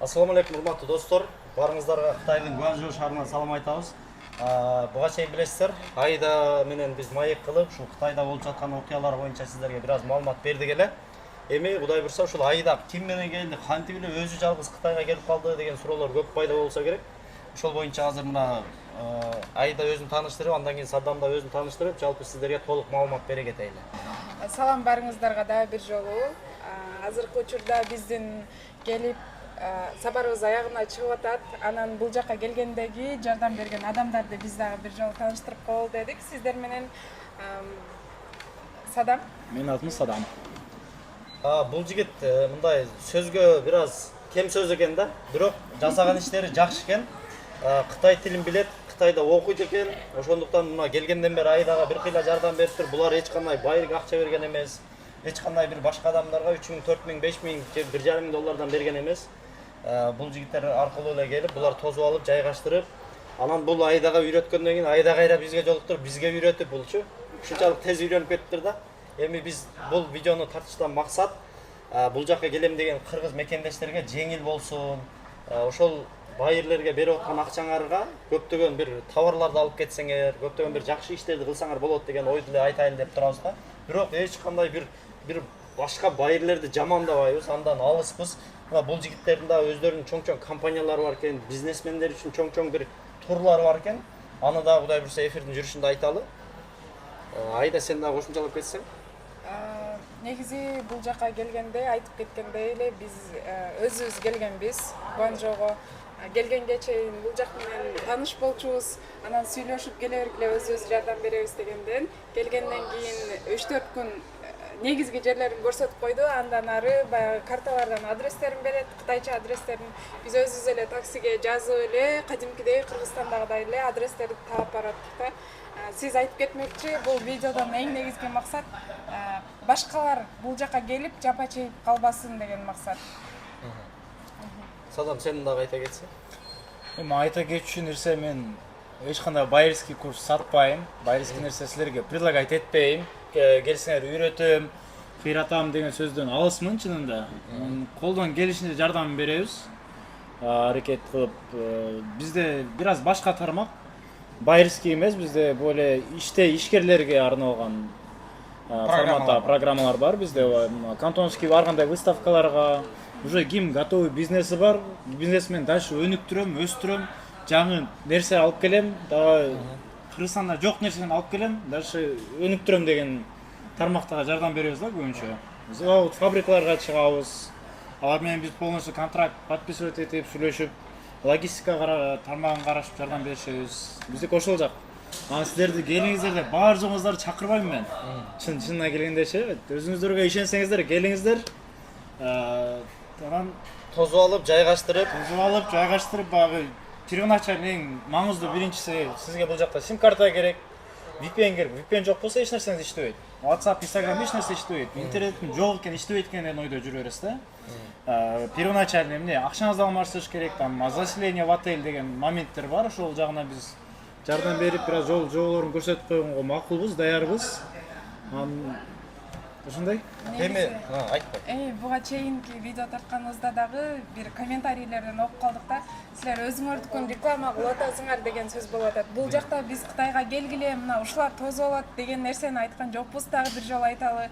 Assalamu alaikum урматтуу достор. Барыңыздарга Кытайдын Гуанчжоу шаарынан салам айтабыз. Буга чейин билесиздер, Айда менен биз маек кылып, ушул Кытайда болуп жаткан окуялар боюнча сиздерге бир аз маалымат бердик эле. Эми Кудай буйрса ушул Айда ким менен келди, кантип эле өзү жалгыз Кытайга келип калды деген суроолор көп пайда болсо керек. Ошол боюнча азыр мына Айда өзүн тааныштырып, андан кийин Саддам да өзүн тааныштырып, жалпы сиздерге толук маалымат бере кетели. Салам барыңыздарга дагы бир жолу. Азыркы учурда биздин келип сапарыбыз аягына чыгып атат. Анан бул жака келгендеги жардам берген адамдарды биз дагы бир жолу тааныштырып коелу дедик. Сиздер менен Садам. Менин атым Садам. Бул жигит мындай сөзгө бир аз кем сөз экен да, бирок жасаган иштери жакшы экен. Кытай тилин билет, Кытайда окуйт экен. Ошондуктан мына келгенден бери Айдага бир кыйла жардам бериптир. Булар эч кандай байырк акча берген эмес. Эч кандай бир башка адамдарга 3000, 4000, 5000 же 1,5 доллардан берген эмес. Бул жигиттер аркылуу эле келип, булар тосуп алып, жайгаштырып, анан бул Айдага үйрөткөндөн кийин Айда кайра бизге жолуктуруп, бизге үйрөтүп булчу. Ушунчалык тез үйрөнүп кетиптир да. Эми биз бул видеону тартыштан максат бул жакка келем деген кыргыз мекендештерге жеңил болсун. Ошол байырлерге берип аткан акчаңарга көптөгөн бир товарларды алып кетсеңер, көптөгөн бир жакшы иштерди кылсаңар болот деген ойду эле айтайын деп турабыз да. Бирок эч кандай бир башка байырлерди жамандабайбыз, андан алыспыз. Бул жигиттердин да өздөрүнүн чоң-чоң компаниялары бар экен, бизнесмендер үчүн чоң-чоң бир турлары бар экен. Аны да Кудай буйрса эфирдин жүрүшүндө айталы. Айда сен дагы кошумчалап кетсең. Негизи бул жака келгенде айтып кеткендей эле биз өзүбүз келгенбиз Гуанчжоого. Келгенге чейин бул жак менен тааныш болчубуз. Анан сүйлөшүп келе берип эле өзүбүз жардам беребиз дегенден келгенден кийин 3-4 күн негизги жерлерин көрсөтүп койду. Андан ары баягы карталардан адрестерин берет, кытайча адрестерин. Биз өзүбүз эле таксиге жазып эле кадимкидей Кыргызстандагыдай эле адрестерди таап бараттык да. Сиз айтып кетмекчи, бул видеодон эң негизги максат башкалар бул жака келип жапа чегип калбасын деген максат. Садам сен дагы айта кетсең. Эми айта кетчү нерсе мен эч кандай байырский курс сатпайм. Байырский нерсе силерге предлагать этпейм. Келсеңер үйрөтөм, кыйратам деген сөздөн алысмын чынында. Колдон келишинче жардам беребиз. Аракет кылып, бизде бир аз башка тармак. Байырский эмес, бизде более ишкерлерге арналган форматта программалар бар. Бизде кантонский баргандай выставкаларга уже ким готовый бизнеси бар, бизнесмен дальше өнүктүрөм, өстүрөм, жаңы нерсе алып келем, дагы Кыргызстанда жок нерсени алып келем, дальше өнүктүрөм деген тармактага жардам беребиз да көбүнчө. Завод, фабрикаларга чыгабыз. Алар менен биз полностью контракт подписывать этип, сүйлөшүп, логистика тармагын карашып жардам беришебиз. Биздики ошол жак. Анан сиздерди келиңиздер деп баар жоңуздарды чакырбайм мен. Чынына келгендечи, өзүңүздөргө ишенсеңиздер, келиңиздер. Анан Тосуп алып, жайгаштырып, багы первоначальный эң маңыздуу биринчиси сизге бул жакта сим карта керек, VPN керек. VPN жок болсо эч нерсеңиз иштебейт. WhatsApp, Instagram эч нерсе иштебейт. Интернеттин жок экен, иштебейт экен деген ойдо жүрө бересиз да. Первоначальный эмне акчаңызды алмаштырыш керек, там заселение в отель деген моменттер бар. Ошол жагына биз жардам берип, бир аз жолдорун көрсөтүп койгонго макулбуз, даярбыз. Ошондой. эми айтпа. Буга чейинки видео тартканыбызда дагы бир комментарийлерден окуп калдык да. Силер өзүңөрдүкүн реклама кылып атасыңар деген сөз болуп атат. Бул жакта биз Кытайга келгиле, мына ушулар тосуп алат деген нерсени айткан жокпуз, дагы бир жолу айталы.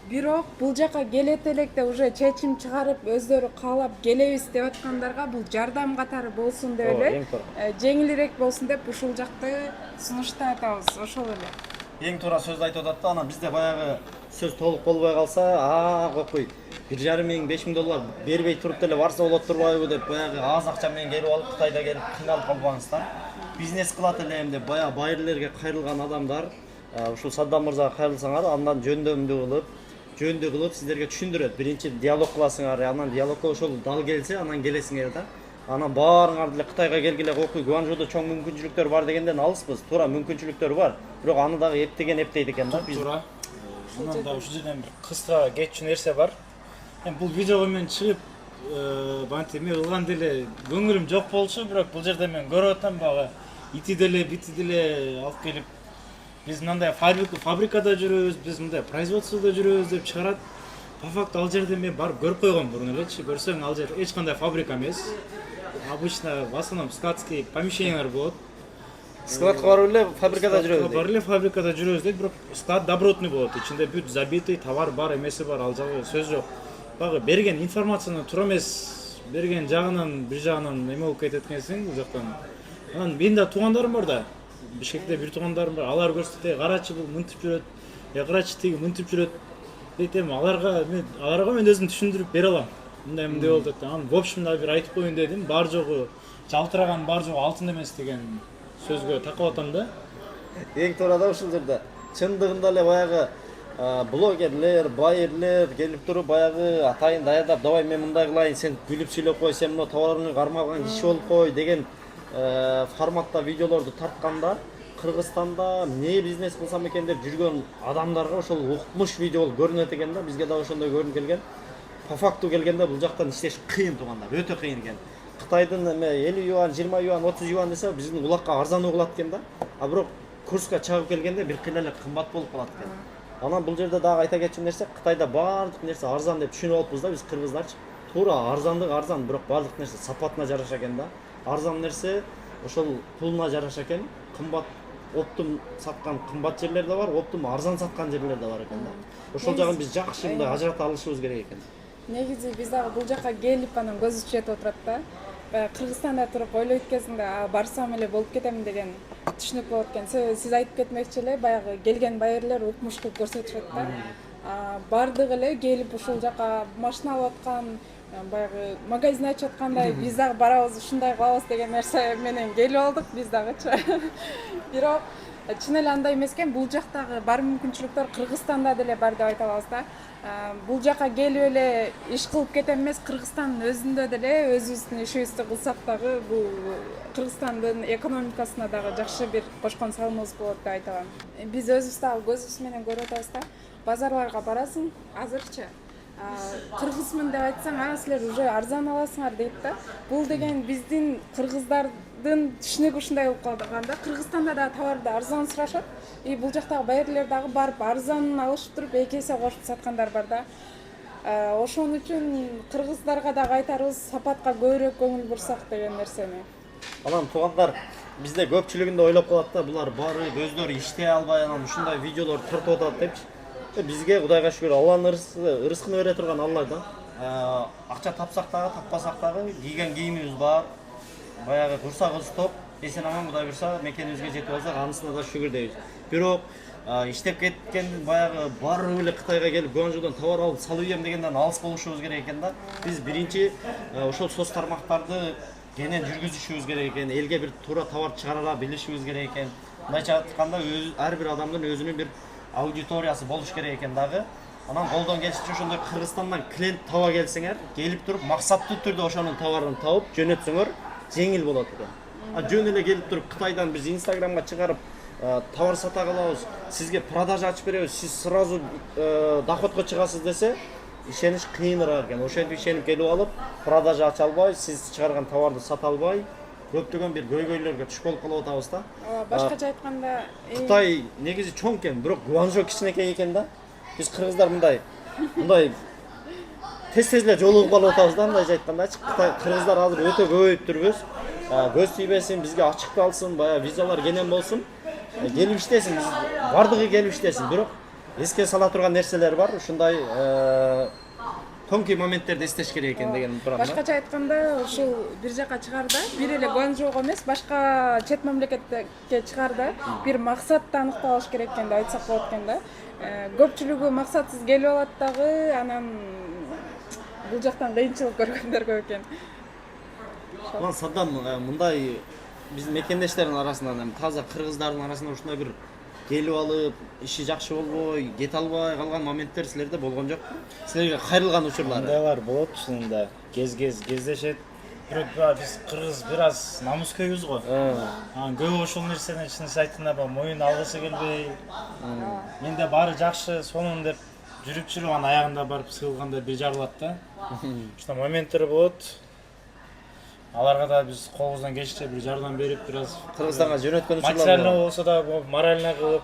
Бирок бул жака келет электе уже чечим чыгарып, өздөрү каалап келебиз деп аткандарга бул жардам катары болсун деп эле, жеңилирээк болсун деп ушул жакты сунуштап атабыз. Ошол эле. Эң туура сөздү айтып атат да, анан бизде баягы сөз толук болбой калса, кокуй 1,5 миң, 5000 доллар бербей туруп деле барса болот турбайбы деп баягы аз акча менен келип алып, Кытайда келип кыйналып калбаңыздар. Бизнес кылат элем деп баягы байырлерге кайрылган адамдар, ушул Саддам мырзага кайрылсаңар, андан жөндүү кылып сиздерге түшүндүрөт. Биринчи диалог кыласыңар, анан диалогко ошол дал келсе, анан келесиңер да. Анан баарыңар деле Кытайга келгиле, кокуй Гуанчжоудо чоң мүмкүнчүлүктөр бар дегенден алыспыз. Туура мүмкүнчүлүктөр бар. Бирок аны дагы эптейт экен да. Туура. Анан да ушул жерден бир кыска кетчү нерсе бар. Бул видеого мен чыгып, бантип эме кылган деле көңүлүм жок болчу, бирок бул жерде мен көрүп атам багы ити деле, бити деле алып келип биз мындай фабрикада жүрөбүз, биз мындай производстводо жүрөбүз деп чыгарат. по факту ал жерде мен барып көрүп койгом мурун элечи. Көрсөң ал жер эч кандай фабрика эмес. Обычно в основном складские помещениялар болот. Складка барып эле фабрикада жүрөбүз. Бар эле фабрикада жүрөбүз дейт, бирок склад добротный болот. Ичинде бүт забитый товар бар, эмеси бар, ал жагы сөз жок. Багы берген информацияны туура эмес, берген жагынан бир жагынан эме болуп кетет экенсиң бул жактан. Анан менин да туугандарым бар да. Бишкекте бир туугандарым бар. Алар көрсөтөт, карачы бул мынтип жүрөт. Карачы тиги мынтип жүрөт. Дейт эми аларга мен өзүм түшүндүрүп бере алам. Мындай болот деп. Анан в общем да бир айтып коеюн дедим. Бар жогу жалтыраган, бар жогу алтын эмес деген сөзгө такап атам да. Эң туура да ушул жерде. Чындыгында эле баягы блогерлер, байерлер келип туруп баягы атайын даярдап, давай мен мындай кылайын, сен күлүп сүйлөп кой, сен мына товарыңды кармалган киши болуп кой деген форматта видеолорду тартканда Кыргызстанда эмне бизнес кылсам экен деп жүргөн адамдарга ошол укмуш видео көрүнөт экен да. Бизге да ошондой көрүнүп келген. По факту келгенде бул жактан иштеш кыйын туугандар, өтө кыйын экен. Кытайдын эме 50 юан, 20 юан, 30 юан десе биздин улакка арзан угулат экен да. А бирок курска чыгып келгенде бир кыйла эле кымбат болуп калат экен. Анан бул жерде дагы айта кетчү нерсе, Кытайда баардык нерсе арзан деп түшүнүп алыппыз да биз кыргыздарчы. Туура арзандык арзан, бирок баардык нерсе сапатына жараша экен да. Арзан нерсе ошол пулуна жараша экен. Кымбат оптум саткан кымбат жерлер да бар, оптум арзан саткан жерлер да бар экен да. Ошол жагын биз жакшы мындай ажырата алышыбыз керек экен. Негизи биз дагы бул жакка келип анан көзүбүз жетип отурат да. Кыргызстанда туруп ойлойт экенсиң да, барсам эле болуп кетем деген түшүнүк болот экен. Сиз айтып кетмекчи эле, баягы келген байерлер укмуш кылып көрсөтүшөт да. Бардыгы эле келип ушул жака машина алып аткан, баягы магазин ачып аткандай, биз дагы барабыз, ушундай кылабыз деген нерсе менен келип алдык биз дагычы. Бирок чын эле андай эмес экен, бул жактагы бар мүмкүнчүлүктөр Кыргызстанда деле бар деп айта алабыз да. Бул жака келип эле иш кылып кетем эмес, Кыргызстандын өзүндө деле өзүбүздүн ишибизди кылсак дагы бул Кыргызстандын экономикасына дагы жакшы бир кошкон салымыбыз болот деп айта алам. Биз өзүбүз дагы көзүбүз менен көрүп атабыз да. Базарларга барасың, азырчы кыргызмын деп айтсаң, силер уже арзан аласыңар дейт да. Бул деген биздин кыргыздардын түшүнүгү ушундай болуп калган да. Кыргызстанда да товарды арзан сурашат. Бул жактагы байерлер дагы барып арзанын алышып туруп эки эсе кошуп саткандар бар да. Ошон үчүн кыргыздарга дагы айтарыбыз, сапатка көбүрөөк көңүл бурсак деген нерсени. Анан туугандар бизде көпчүлүгүндө ойлоп калат да, булар баары өздөрү иштей албай анан ушундай видеолор тартып атат депчи. Бизге Кудайга шүгүр, Алланын ырыскын бере турган Алла да. Акча тапсак дагы, таппасак дагы кийген кийимибиз бар. Баягы курсагыбыз топ, эсен аман Кудай буйрса мекенибизге жетип алсак, анысына да шүгүр дейбиз. Бирок иштеп кеткен баягы барып эле Кытайга келип Гуанчжоудон товар алып салып ийем дегенден алыс болушубуз керек экен да. Биз биринчи ошол соц тармактарды кенен жүргүзүшүбүз керек экен, элге бир туура товар чыгара билишибиз керек экен. Мындайча айтканда, ар бир адамдын өзүнүн бир аудиториясы болуш керек экен дагы. Анан колдон келишинче ошондой Кыргызстандан клиент таба келсеңер, келип туруп максаттуу түрдө ошонун товарын табып жөнөтсөңөр жеңил болот экен. Жөн эле келип туруп Кытайдан биз Инстаграмга чыгарып товар сата калабыз, сизге продажа ачып беребиз, сиз сразу доходко чыгасыз десе, ишениш кыйыныраак экен. Ошентип ишенип келип алып, продажа ача албай, сиз чыгарган товарды сата албай, көптөгөн бир көйгөйлөргө туш болуп калып атабыз да. Башкача айтканда, Кытай негизи чоң экен, бирок Гуанчжоу кичинекей экен да. Биз кыргыздар мындай тез эле жолугуп калып атабыз да, мындайча айткандачы. Кыргыздар азыр өтө көбөйүптүрбүз. Көз тийбесин, бизге ачыкталсын, баягы визалар кенен болсун. Келип иштесин, бардыгы келип иштесин, бирок эске сала турган нерселер бар. Ушундай тонкий моменттерди эстеш керек экен деген турам да. Башкача айтканда, ушул бир жака чыгарда, бир эле Гуанчжоуга эмес, башка чет мамлекетке чыгарда бир максатты аныктап алыш керек экен деп айтсак болот экен да. Көпчүлүгү максатсыз келип алат дагы, анан бул жактан кыйынчылык көргөндөр көп экен. Анан Саддам мындай биздин мекендештердин арасынан, таза кыргыздардын арасынан ушундай бир келип алып, иши жакшы болбой, кете албай калган моменттер силерде болгон жокпу? Силерге кайрылган учурлары? Мындайлар болот, чынында. Кездешет. Бирок биз кыргыз бир аз намыскөйбүз го. Анан көп ошол нерсени чынын айтқанда моюн алгысы келбей, менде баары жакшы, сонун деп жүрүп анан аягында барып сыгылганда бир жарылат да. Ушундай моменттер болот. Аларга да биз колубуздан келишинче бир жардам берип, бир аз Кыргызстанга жөнөткөн учурлар материально болсо да, морально кылып,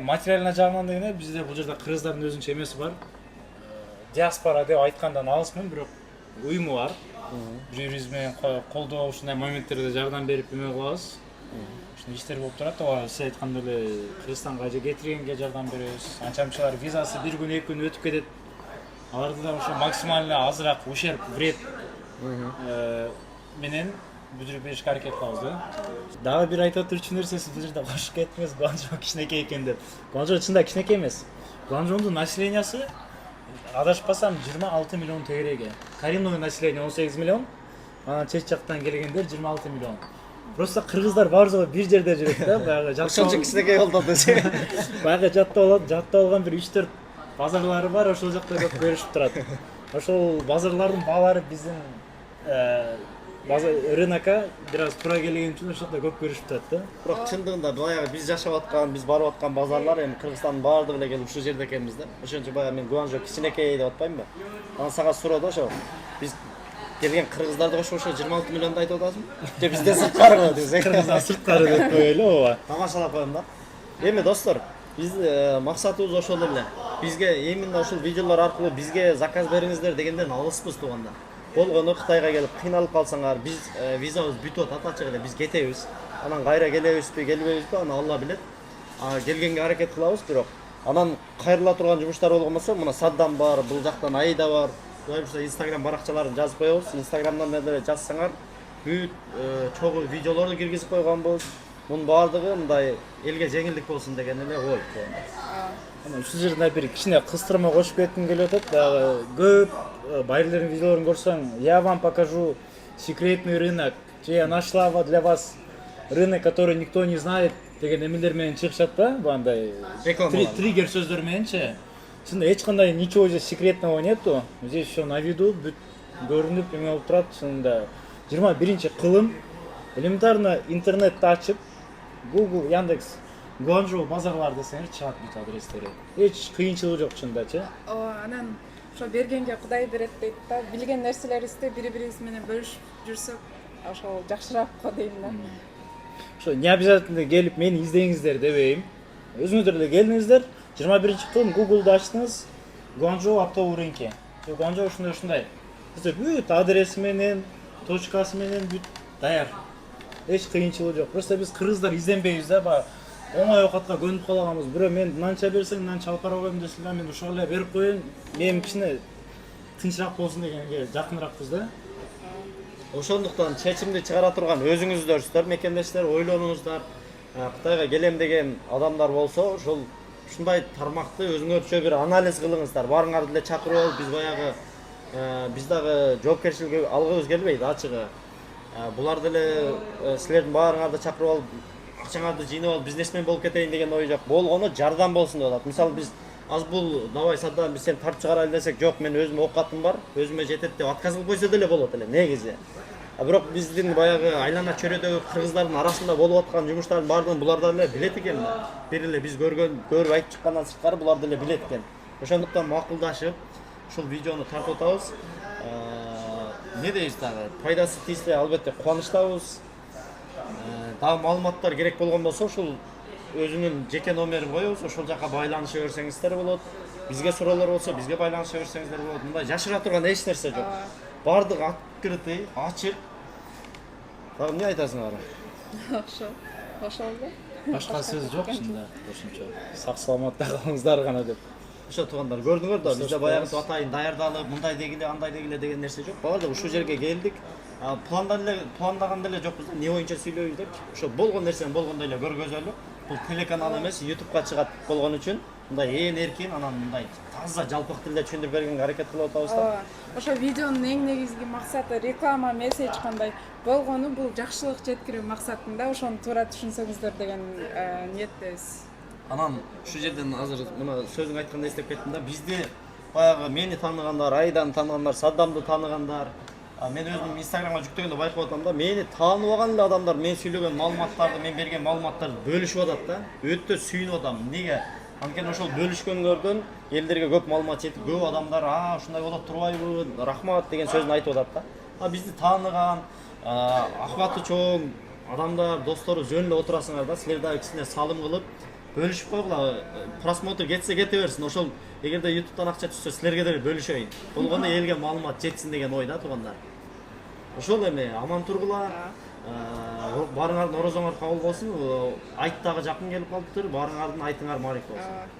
материально жагынан дегенде бизде бул жерде кыргыздардын өзүнчө эмеси бар. диаспора деп айткандан алысмын, бирок уюму бар. Бири-бирибиз менен колдоо, ушундай моменттерде жардам берип эме кылабыз. Ушундай иштер болуп турат. Ооба, сиз айткандай эле Кыргызстанга же кетиргенге жардам беребиз. Анча-мынчалар визасы 1 күн 2 күн өтүп кетет. Аларды да ошо максимально азыраак ущерб, вред менен бүтүрүп беришке аракет кылабыз да. Дагы бир айтып турчу нерсеси, бул жерде кошуп кетмес, Гуанчжоу кичинекей экен деп. Гуанчжоу чында кичинекей эмес. Гуанчжоунун населениясы адашпасам 26 миллион тегереге. Коренное население 18 миллион, анан чет жактан келгендер 26 миллион. Просто кыргыздар баарыбызга бир жерде жүрөт да, баягы Ошончо кичинекей болду десе. баягы жаттап алган бир 3-4 базарлары бар, ошол жакта көп көрүшүп турат. Ошол базарлардын баалары биздин рынокко бир аз туура келген үчүн ошол жакта көп көрүшүп турат да. Бирок чындыгында баягы биз жашап аткан, биз барып аткан базарлар эми Кыргызстандын баардыгы эле келип ушул жерде экенбиз да. Ошончо баягы мен Гуанчжоу кичинекей деп атпаймынбы? Анан сага суроодо ошо биз келген кыргыздарды кошуп ошо 26 миллионду айтып атасың? Же бизден сырткарыбы десең? Кыргыздан сырткары деп коелу, ооба. Тамашалап коем да. Эми достор, биз максатыбыз ошол эле. Бизге именно ушул видеолор аркылуу бизге заказ бериңиздер дегенден алыспыз тууганда. Болгону Кытайга келип кыйналып калсаңар, биз визабыз бүтүп атат, ачык эле биз кетебиз. Анан кайра келебизби, келбейбизби, аны Алла билет. Келгенге аракет кылабыз, бирок анан кайрыла турган жумуштар болгон болсо, мына Саддам бар, бул жактан Айда бар. Кудай буюрса Instagram баракчаларын жазып коебуз. Instagramдан деле жазсаңар, бүт чогуу видеолорду киргизип койгонбуз. Мунун баардыгы мындай элге жеңилдик болсун деген эле ой. Ana ушул жерде бир кичине кыстырма кошуп кетким келип атат. Дагы көп байрлердин видеолорун көрсөң, я вам покажу секретный рынок, же я нашла для вас рынок, который никто не знает деген эмелер менен чыгышат да, бандай триггер сөздөр мененчи. Чында эч кандай ничего здесь секретного нету. Здесь все на виду, бүт көрүнүп эме болуп турат. Чында 21-кылым элементарно интернетти ачып, Google, Яндекс, Гуанчжоу базарлар десеңер чыгат бүт адрестери. Эч кыйынчылыгы жок чында-чы. Ооба, анан ошо бергенге Кудай берет дейт да. Билген нерселерибизди бири-бирибиз менен бөлүшүп жүрсөк, ошол жакшыраак го дейм да. Ошо не обязательно келип мени издеңиздер дебейм. Өзүңүздөр эле келиңиздер. 21-кылым Google'да ачтыңыз, Гуанчжоу оптовый рынки. Гуанчжоу ушундай. Бизде бүт адреси менен, точкасы менен бүт даяр. Эч кыйынчылыгы жок. Просто биз кыргыздар изденбейбиз да, баягы оңой оокатка көнүп калганбыз. Бирөө мен мынанча берсең, мынанча алып бара коем десе, мен ошол эле берип коеюн. Мен кичине тынчыраак болсун дегенге жакыныракпыз да. Ошондуктан чечимди чыгара турган өзүңүздөрсүздөр, мекендештер, ойлонуңуздар. Кытайга келем деген адамдар болсо, ошол ушундай тармакты өзүңөрчө бир анализ кылыңыздар. Барыңарды эле чакырып алып, биз баягы биз дагы жоопкерчиликке алгыбыз келбейт, ачыгы. Буларды эле силердин баарыңарды чакырып алып, акчаңарды жыйнап алып, бизнесмен болуп кетейин деген ой жок. Болгону жардам болсун деп атат. Мисалы биз аз бул давай Саддам биз сени тартып чыгарайлы десек, жок, мен өзүм оокатым бар, өзүмө жетет деп отказ кылып койсо деле болот эле негизи. Бирок биздин баягы айлана чөйрөдөгү кыргыздардын арасында болуп аткан жумуштардын баардыгын булар деле билет экен. Бир эле биз көрүп айтып чыккандан сырткары булар деле билет экен. Ошондуктан макулдашып ушул видеону тартып атабыз. Не дейбиз дагы? Пайдасы тийсе албетте кубанычтабыз. Дагы маалыматтар керек болгон болсо ушул өзүнүн жеке номерин коебуз, ошол жака байланыша берсеңиздер болот. Бизге суроолор болсо бизге байланыша берсеңиздер болот. Мындай жашыра турган эч нерсе жок. Бардыгы открытый, ачык. Дагы эмне айтасың ары? Ошол да. Башка сөз жок чында, ошончо. Сак саламатта калыңыздар гана деп. Ошо туугандар, көрдүңөр да, бизде баягы атайын даярдалып, мындай дегиле, андай дегиле деген нерсе жок. Баардыгы ушул жерге келдик. Пландаган деле жокпуз да, эмне боюнча сүйлөйбүз деп. Ошо болгон нерсени болгондой эле көргөзөлү. Бул телеканал эмес, YouTube'га чыгат болгон үчүн мындай эркин, анан мындай таза жалпак тилде түшүндүрүп бергенге аракет кылып атабыз да. Ошо видеонун эң негизги максаты реклама, месседж кандай болгону бул жакшылык жеткирүү максатында, ошону туура түшүнсөңүздөр деген ниеттебиз. Анан ушул жерден азыр мына сөзүң айтканда эстеп кеттим да, бизди баягы мени тааныгандар, Айданы тааныгандар, Саддамды тааныгандар, мен өзүм Instagramга жүктөгөндө байкап атам да, мени тааныбаган эле адамдар мен сүйлөгөн маалыматтарды, мен берген маалыматтарды бөлүшүп атат да. Өтө сүйүнүп атам. Эмнеге? Анткени ошол бөлүшкөнгөрдөн элдерге көп маалымат жетип, көп адамдар ушундай болот турбайбы, рахмат деген сөзүн айтып атат да. Бизди тааныган, акыбаты чоң адамдар, достору жөн эле отурасыңар да, силер дагы кичине салым кылып, бөлүшүп койгула, просмотр кетсе кете берсин. Ошол эгерде YouTube'дан акча түшсө силерге деле бөлүшөйүн. Болгондо элге маалымат жетсин деген ойда туугандар. Ошол эми аман тургула. Барыңардын орозоңор кабыл болсун. Айт дагы жакын келип калыптыр. Барыңардын айтыңар маариф болсун.